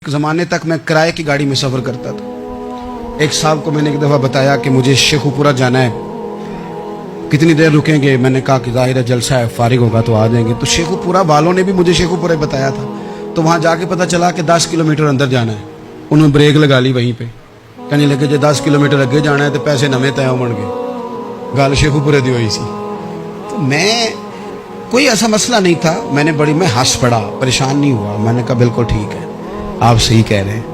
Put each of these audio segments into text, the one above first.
एक ज़माने तक मैं किराए की गाड़ी में सफ़र करता था। एक साहब को मैंने एक दफ़ा बताया कि मुझे शेखुपुरा जाना है, कितनी देर रुकेंगे? मैंने कहा कि ज़ाहिर है जलसा है, फारिग होगा तो आ जाएंगे। तो शेखुपुरा वालों ने भी मुझे शेखुपुरा बताया था, तो वहाँ जाके पता चला कि 10 किलोमीटर अंदर जाना है। उन्होंने ब्रेक लगा ली वहीं पर, कहने लगे जो 10 किलोमीटर अगे जाना है तो पैसे नवे तय होण गए। गल शेखुपुरे दी हुई सी। तो मैं कोई ऐसा मसला नहीं था, मैं हंस पड़ा, परेशान नहीं हुआ। मैंने कहा बिल्कुल ठीक है, आप सही कह रहे हैं,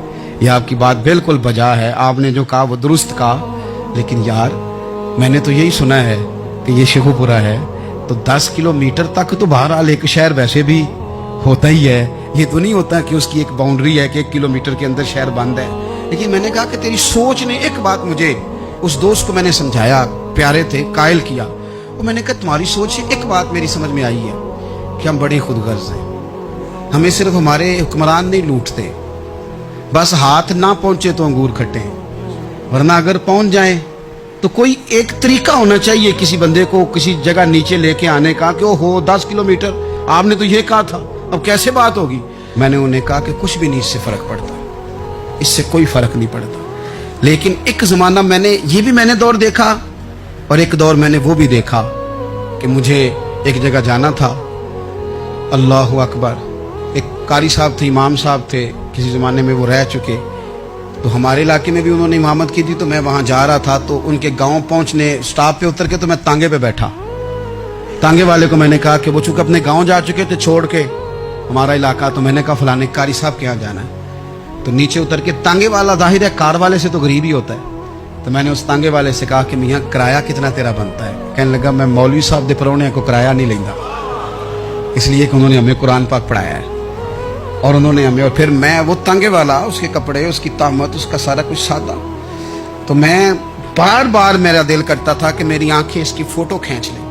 ये आपकी बात बिल्कुल बजा है, आपने जो कहा वो दुरुस्त कहा। लेकिन यार मैंने तो यही सुना है कि ये शेखुपुरा है, तो 10 किलोमीटर तक तो बहरहाल एक शहर वैसे भी होता ही है। ये तो नहीं होता कि उसकी एक बाउंड्री है कि 1 किलोमीटर के अंदर शहर बंद है। लेकिन मैंने कहा कि तेरी सोच ने एक बात, मुझे उस दोस्त को मैंने समझाया, प्यारे थे, कायल किया, और मैंने कहा तुम्हारी सोच से एक बात मेरी समझ में आई है कि हम बड़े खुदगर्ज हैं। हमें सिर्फ हमारे हुक्मरान नहीं लूटते, बस हाथ ना पहुंचे तो अंगूर खट्टे, वरना अगर पहुंच जाएं तो कोई एक तरीका होना चाहिए किसी बंदे को किसी जगह नीचे लेके आने का कि ओ हो 10 किलोमीटर आपने तो ये कहा था, अब कैसे बात होगी? मैंने उन्हें कहा कि कुछ भी नहीं इससे फर्क पड़ता, इससे कोई फर्क नहीं पड़ता। लेकिन एक जमाना मैंने दौर देखा, और एक दौर मैंने वो भी देखा कि मुझे एक जगह जाना था। अल्लाहु अकबर, एक कारी साहब थे, इमाम साहब थे, किसी ज़माने में वो रह चुके, तो हमारे इलाके में भी उन्होंने इमामत की थी। तो मैं वहाँ जा रहा था, तो उनके गांव पहुँचने स्टॉप पे उतर के तो मैं तांगे पे बैठा। तांगे वाले को मैंने कहा कि वो चूँकि अपने गांव जा चुके थे छोड़ के हमारा इलाका, तो मैंने कहा फलाने कारी साहब के यहाँ जाना है। तो नीचे उतर के तांगे वाला, जाहिर है कार वाले से तो गरीब ही होता है, तो मैंने उस तांगे वाले से कहा कि मियाँ किराया कितना तेरा बनता है? कहने लगा मैं मौलवी साहब दे परौने को किराया नहीं लेंदा, इसलिए कि उन्होंने हमें कुरान पाक पढ़ाया है और उन्होंने हमें। और फिर मैं वो तांगे वाला, उसके कपड़े, उसकी तामत, उसका सारा कुछ सादा, तो मैं बार बार मेरा दिल करता था कि मेरी आंखें इसकी फोटो खींच लें,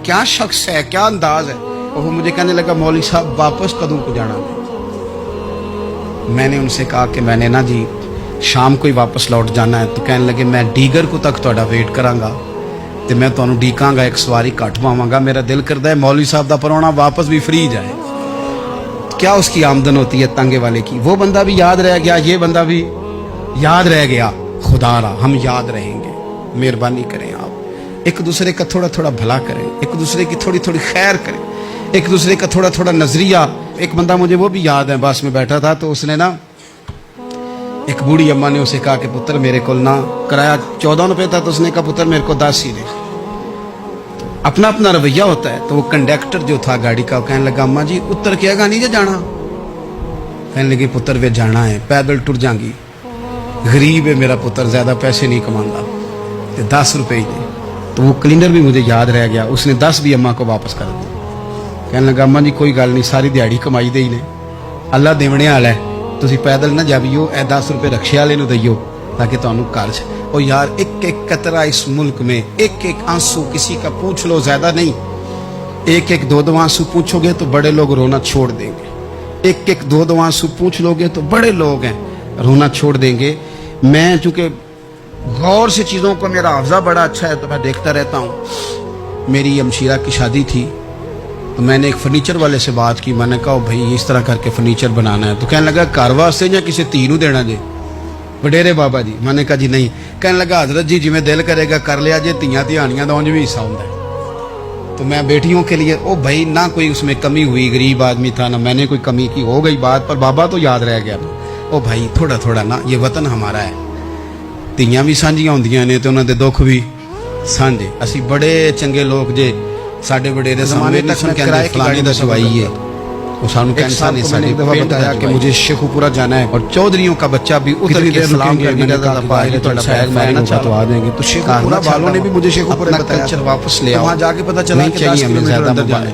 क्या शख्स है, क्या अंदाज है। और वो मुझे कहने लगा मौलवी साहब वापस कदों को जाना है? मैंने उनसे कहा कि मैंने ना जी शाम को ही वापस लौट जाना है। तो कहने लगे मैं डीगर को तक तुहाडा वेट करांगा ते मैं तुहानू डीकांगा, एक सवारी घट पावांगा। मेरा दिल करदा है मौलवी साहब दा परौना वापस भी फ्री जाए। क्या उसकी आमदन होती है तांगे वाले की? वो बंदा भी याद रह गया, ये बंदा भी याद रह गया। खुदारा हम याद रहेंगे। मेहरबानी करें आप, एक दूसरे का थोड़ा थोड़ा भला करें, एक दूसरे की थोड़ी थोड़ी खैर करें, एक दूसरे का थोड़ा थोड़ा नजरिया। एक बंदा मुझे वो भी याद है, बस में बैठा था, तो उसने ना, एक बूढ़ी अम्मा ने उसे कहा कि पुत्र मेरे को ना किराया 14 रुपये था, तो उसने कहा पुत्र मेरे को 10 ही दे। अपना अपना रवैया होता है। तो वो कंडक्टर जो था गाड़ी का, कहने लगा अम्मा जी उतर के आगा नहीं जो जाना? कहने लगी पुत्र वे जाना है, पैदल टुर जाएंगी, गरीब है मेरा पुत्र, ज्यादा पैसे नहीं कमांगा, तो 10 रुपये ही दे। तो वो क्लीनर भी मुझे याद रह गया, उसने 10 भी अम्मा को वापस कर दिया। कहने लगा अम्मा जी कोई गल नहीं, सारी दिहाड़ी कमाई दे ही ने, अल्लाह देवने वाला है, तुसी पैदल ना जावियो, ए 10 रुपये रक्शे वाले नूं दईयो ताकि तुहानू घर च। और यार एक एक कतरा इस मुल्क में, एक एक आंसू किसी का पूछ लो, ज्यादा नहीं, एक एक दो दो आंसू पूछोगे तो बड़े लोग रोना छोड़ देंगे। एक एक दो दो आंसू पूछ लोगे तो बड़े लोग हैं रोना छोड़ देंगे। मैं चूंकि गौर से चीज़ों को, मेरा हाफजा बड़ा अच्छा है तो मैं देखता रहता हूँ। मेरी अमशीरा की शादी थी, तो मैंने एक फर्नीचर वाले से बात की। मैंने कहा भाई इस तरह करके फर्नीचर बनाना है। तो कहने लगा घर वास्ते या किसी धी नूं देना जे? वडेरे बाबा जी। मैंने कहा जी नहीं। कहने लगा हजरत जी जिवें दिल करेगा कर लिया जे, धियां धियानियां दा उंज भी हिस्सा होंदा है। तो मैं बेटियों के लिए, ओ भाई ना कोई उसमें कमी हुई, गरीब आदमी था ना मैंने कोई कमी की, हो गई बात, पर बाबा तो याद रह गया। ओ भाई थोड़ा थोड़ा ना, ये वतन हमारा है, धियां भी सांझियां होंदियां ने ते उन्हां दे दुख भी सांझे। असी बड़े चंगे लोग जे, साडे वडेरे सामने तक मैं किराए की गाड़ी दा सवाई है, वो सानू कैंसा ने साडे बताया कि मुझे शेखुपुरा जाना है, और चौधरियों का बच्चा भी उतर के सलाम करने का पाए तो बैग मारेगा तो आ जाएंगे। तो शेखुपुरा वालों ने भी मुझे शेखुपुरा बताया कल्चर वापस ले आओ। वहाँ जाके पता चला कि 10 किलोमीटर अंदर जाना है,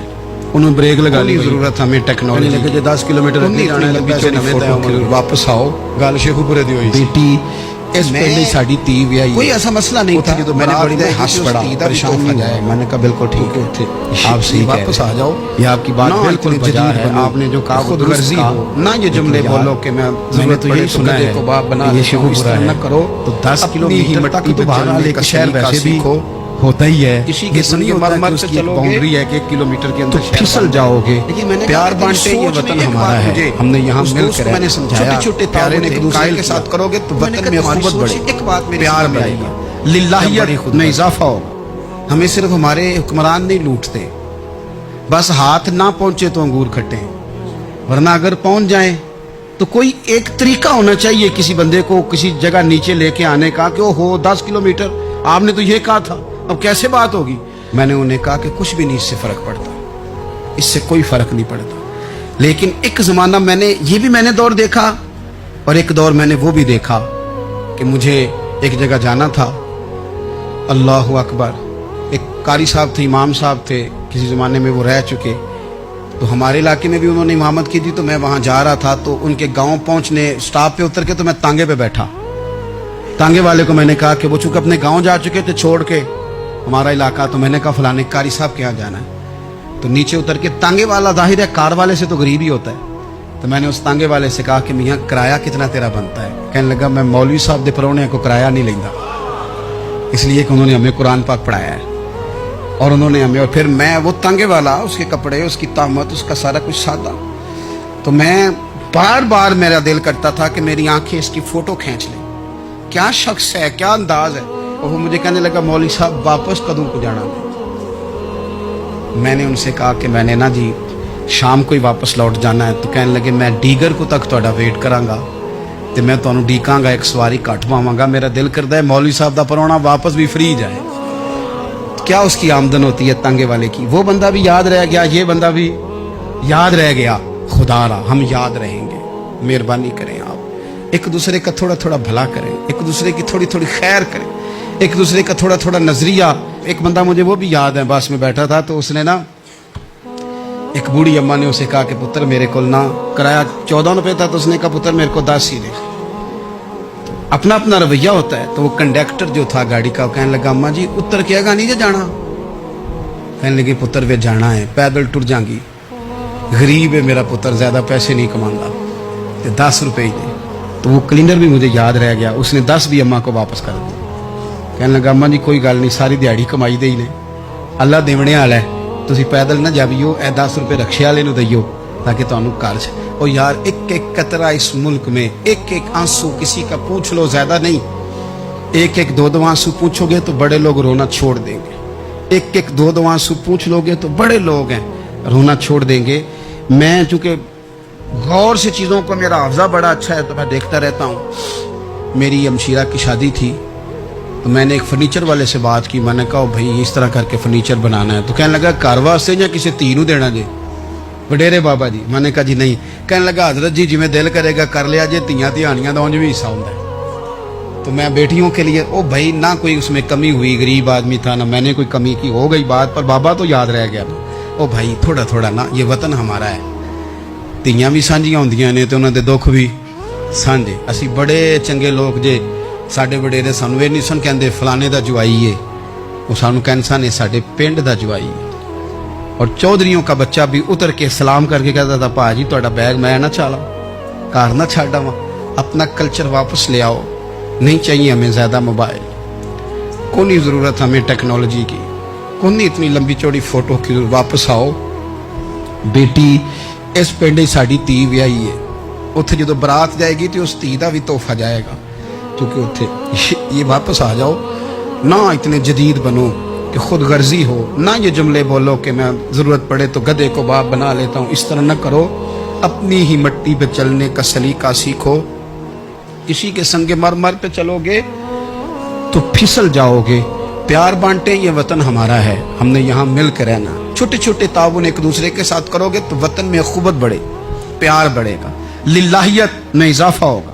उन्होंने ब्रेक लगा ली, जरूरत हमें टेक्नोलॉजी लगे 10 किलोमीटर वापस आओ। गल शेखुपुरे दी हुई बेटी इस पहले साड़ी ती व्याही, कोई ऐसा मसला नहीं था। तो मैंने बड़ी हंस पड़ा, परेशान हो जाए। मैंने कहा बिल्कुल ठीक है, आप सही वापस आ जाओ, ये आपकी बात बिल्कुल बजा है, आपने जो कहा खुद गर्जी हो ना, ये जुमले बोलो कि मैंने तो यही सुना है को बाप बना ये शेखुपुरा न करो। तो 10 किलोमीटर तक तो बाहर एक शहर वैसे भी ہوتا ہی ہے. کسی کے سنگ مرمر سے چلو باؤنڈری ہے کہ 1 کلومیٹر کے اندر پھسل جاؤ گے. پیار بانٹے یہ وطن ہمارا ہے, ہم نے یہاں مل کر میں نے سمجھایا چھوٹے چھوٹے تعاون ایک دوسرے کے ساتھ کرو گے تو وطن میں اخوت بڑھے گی, ایک بات پیار بڑھے گا, للہیت میں اضافہ ہوگا. ہمیں صرف ہمارے حکمران نہیں لوٹتے, بس ہاتھ نہ پہنچے تو انگور کھٹے, ورنہ اگر پہنچ جائیں تو کوئی ایک طریقہ ہونا چاہیے کسی بندے کو کسی جگہ نیچے لے کے آنے کا کہ وہ ہو 10 کلومیٹر, آپ نے تو یہ کہا تھا, اب کیسے بات ہوگی. میں نے انہیں کہا کہ کچھ بھی نہیں اس سے فرق پڑتا, اس سے کوئی فرق نہیں پڑتا. لیکن ایک زمانہ میں نے دور دیکھا, اور ایک دور میں نے وہ بھی دیکھا کہ مجھے ایک جگہ جانا تھا. اللہ اکبر, ایک قاری صاحب تھے, امام صاحب تھے, کسی زمانے میں وہ رہ چکے, تو ہمارے علاقے میں بھی انہوں نے امامت کی تھی. تو میں وہاں جا رہا تھا, تو ان کے گاؤں پہنچنے سٹاپ پہ اتر کے تو میں تانگے پہ بیٹھا. تانگے والے کو میں نے کہا کہ وہ چونکہ اپنے گاؤں جا چکے تھے چھوڑ کے ہمارا علاقہ, تو میں نے کہا فلانے قاری صاحب کے یہاں جانا ہے. تو نیچے اتر کے, تانگے والا ظاہر ہے کار والے سے تو غریب ہی ہوتا ہے, تو میں نے اس تانگے والے سے کہا کہ میاں کرایہ کتنا تیرا بنتا ہے. کہنے لگا میں مولوی صاحب دے پرونے کو کرایہ نہیں لینا, اس لیے کہ انہوں نے ہمیں قرآن پاک پڑھایا ہے, اور انہوں نے ہمیں, اور پھر میں وہ تانگے والا, اس کے کپڑے, اس کی طامت, اس کا سارا کچھ سادہ. تو میں بار بار میرا دل کرتا تھا کہ میری آنکھیں اس کی فوٹو کھینچ لیں, کیا شخص ہے, کیا انداز ہے. اور وہ مجھے کہنے لگا مولوی صاحب واپس کدوں کو جانا. میں نے ان سے کہا کہ میں نے نا جی شام کو ہی واپس لوٹ جانا ہے. تو کہنے لگے میں ڈیگر کو تک تہاڈا ویٹ کراں گا, تو میں تانوں ڈیکاں گا, ایک سواری کٹ پاواں گا. میرا دل کردا ہے مولوی صاحب دا پرونا واپس بھی فری جائے. کیا اس کی آمدن ہوتی ہے تانگے والے کی. وہ بندہ بھی یاد رہ گیا, یہ بندہ بھی یاد رہ گیا. خدا را ہم یاد رہیں گے. مہربانی کریں آپ ایک دوسرے کا تھوڑا تھوڑا بھلا کریں, ایک دوسرے کی تھوڑی تھوڑی خیر کریں, ایک دوسرے کا تھوڑا تھوڑا نظریہ. ایک بندہ مجھے وہ بھی یاد ہے, بس میں بیٹھا تھا تو اس نے نا, ایک بوڑھی اماں نے اسے کہا کہ پتر میرے کو نا کرایہ 14 روپے تھا, تو اس نے کہا پتر میرے کو 10 ہی دے. اپنا اپنا رویہ ہوتا ہے. تو وہ کنڈکٹر جو تھا گاڑی کا, کہنے لگا اماں جی اتر کے گا نہیں جے جانا. کہنے لگی پتر وے جانا ہے, پیدل ٹر جاں گی, غریب ہے میرا پتر, زیادہ پیسے نہیں کماندا, 10 روپے ہی دے. تو وہ کلینر بھی مجھے یاد رہ گیا, اس نے 10 بھی اماں کو واپس کر دیا. کہنے لگا اماں جی کوئی گل نہیں, ساری دیہڑی کمائی دے ہی نے, اللہ دیونے والا ہے, تسی پیدل نہ جاویو, اے 10 روپے رکشے والے نو دئیو تاکہ تانوں کارج. اور یار ایک ایک قطرہ اس ملک میں, ایک ایک آنسو کسی کا پوچھ لو, زیادہ نہیں, ایک ایک 2 آنسو پوچھو گے تو بڑے لوگ رونا چھوڑ دیں گے. ایک ایک 2 آنسو پوچھ لو گے تو بڑے لوگ ہیں رونا چھوڑ دیں گے. میں چونکہ غور سے چیزوں کو, میرا حافظہ بڑا اچھا ہے تو میں دیکھتا رہتا ہوں. میری ہمشیرہ کی شادی تھی, تو میں نے ایک فرنیچر والے سے بات کی. میں نے کہا بھائی اس طرح کر کے فرنیچر بنانا ہے. تو کہنے لگا گھر واسطے یا کسی تھی نو دینا جی, وڈیرے بابا جی. میں نے کہا جی نہیں. کہنے لگا حضرت جی جی دل کرے گا کر لیا جی, تیاں تہانیاں دا اونج بھی حصہ ہوندا ہے. تو میں بیٹیوں کے لیے, او بھائی نہ کوئی اس میں کمی ہوئی, غریب آدمی تھا نہ میں نے کوئی کمی کی, ہو گئی بات, پر بابا تو یاد رہ گیا. او بھائی تھوڑا تھوڑا نا, یہ وطن ہمارا ہے, تیاں بھی سانجیاں ہوندیاں نے, تے انہاں دے دکھ بھی سانجے. اسی بڑے چنگے لوگ جے, ساڈے وڈیرے سانوں یہ نہیں سن کہندے فلانے دا جوائی ہے, وہ سانوں کہن سن ساڈے پنڈ دا جوائی ہے. اور چودھریوں کا بچہ بھی اتر کے سلام کر کے کہتا تھا پا جی تہاڈا بیگ میں نہ چالا, کار نہ چھڈ آواں, اپنا کلچر واپس لے آؤ. نہیں چاہیے ہمیں زیادہ موبائل, کوئی نہیں ضرورت ہمیں ٹیکنالوجی کی, کوئی نہیں اتنی لمبی چوڑی فوٹو کی. واپس آؤ. بیٹی اس پنڈ ساڈی تھی ویائی ہے, اتنے جدو برات جائے گی تو اس تھی کا بھی تحفہ جائے گا, کیونکہ اتنے یہ واپس آ جاؤ. نہ اتنے جدید بنو کہ خود غرضی ہو, نہ یہ جملے بولو کہ میں ضرورت پڑے تو گدھے کو باپ بنا لیتا ہوں. اس طرح نہ کرو, اپنی ہی مٹی پہ چلنے کا سلیقہ سیکھو. کسی کے سنگ مرمر پہ چلو گے تو پھسل جاؤ گے. پیار بانٹے یہ وطن ہمارا ہے, ہم نے یہاں مل کر رہنا. چھوٹے چھوٹے تعاون ایک دوسرے کے ساتھ کرو گے تو وطن میں اخوت بڑھے, پیار بڑھے گا, للہیت میں اضافہ ہوگا.